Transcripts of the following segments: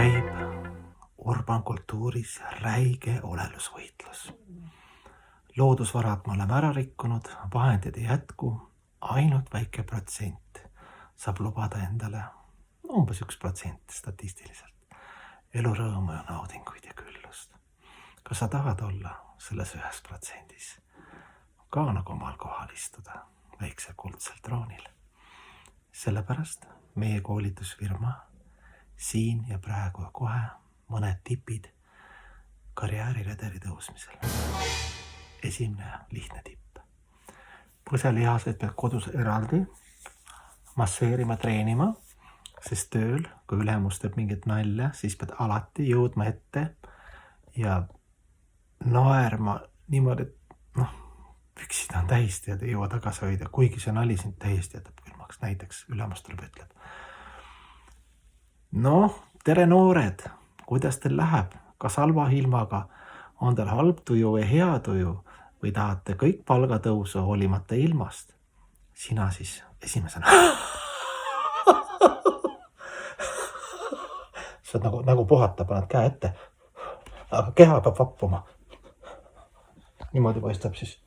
käib urban kultuuris räige olelusvõitlus. Loodusvarad me oleme ära rikkunud, vahendid ei jätku, ainult väike protsent saab lubada endale umbes 1% statistiliselt elurõõmu ja naudinguid ja küllust. Kas sa tahad olla selles 1%-s? Ka nagu omal kohal istuda väiksel kuldsel troonil. Sellepärast meie koolitusfirma siin ja praegu ja kohe mõned tipid karjääriredeli tõusmisel. Esimene lihtne tipp. Põselihased pead kodus eraldi masseerima, treenima, sest tööl, kui ülemus teeb mingit nalja, siis pead alati jõudma ette ja naerma niimoodi, et püksid on täiesti ja ei jõua tagasi hoida, kuigi see nali sind täiesti jätab külmaks. Näiteks ülemus tuleb ütleb. Tere noored, kuidas teil läheb? Kas halva ilmaga on teil halb tuju või hea tuju või tahate kõik palgatõusu hoolimata ilmast? Sina siis esimesena. Sa nagu puhata, paned käe ette, aga keha peab vappuma. Niimoodi paistab siis.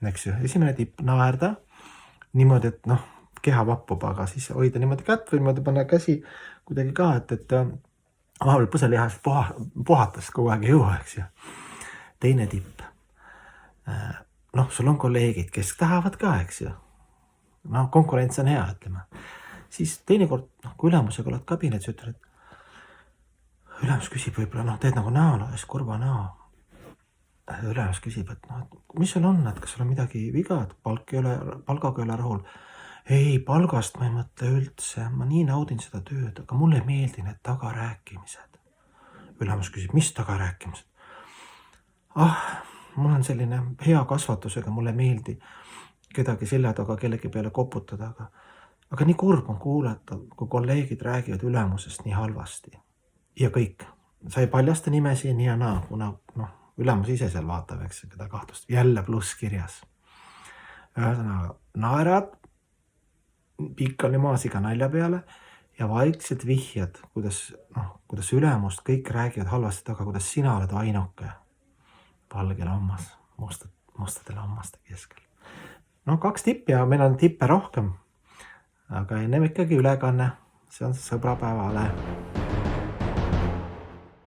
Eks ju, esimene tipp naerda niimoodi, et keha vappub, aga siis hoida niimoodi kätt või niimoodi panna käsi kuidagi ka, et vahepeal põselihased puhatas kogu aeg ei jõua, eks ju. Teine tipp. Sul on kolleegid, kes tahavad ka, eks ju. Konkurents on hea, ütleme. Siis teinekord, kui ülemusega oled kabinetis, ütled, et ülemus küsib võib-olla, teed nagu näo, kurva näo. Ülemus küsib, et mis sul on, et kas sul on midagi viga, et palgaga ei ole rahul? Ei, palgast ma ei mõtle üldse, ma nii naudin seda tööd, aga mulle ei meeldi need tagarääkimised. Ülemus küsib, mis tagarääkimised? Mul on selline hea kasvatusega, mulle ei meeldi kedagi selja taga kellegi peale koputada, aga nii kurb on kuulata, kui kolleegid räägivad ülemusest nii halvasti. Ja kõik, sa ei paljasta nimesi nii ja naa, kuna ülemus ise seal vaatab, eks keda kahtlust. Jälle pluss kirjas. Ühesõnaga, naerad pikali maasiga nalja peale ja vaikselt vihjad, kuidas ülemust kõik räägivad halvasti taga, kuidas sina oled ainuke valgel hammas, mustadele hammaste keskel. 2 tippi ja meil on tippe rohkem, aga ennem ikkagi ülekanne, see on sõbrapäevale.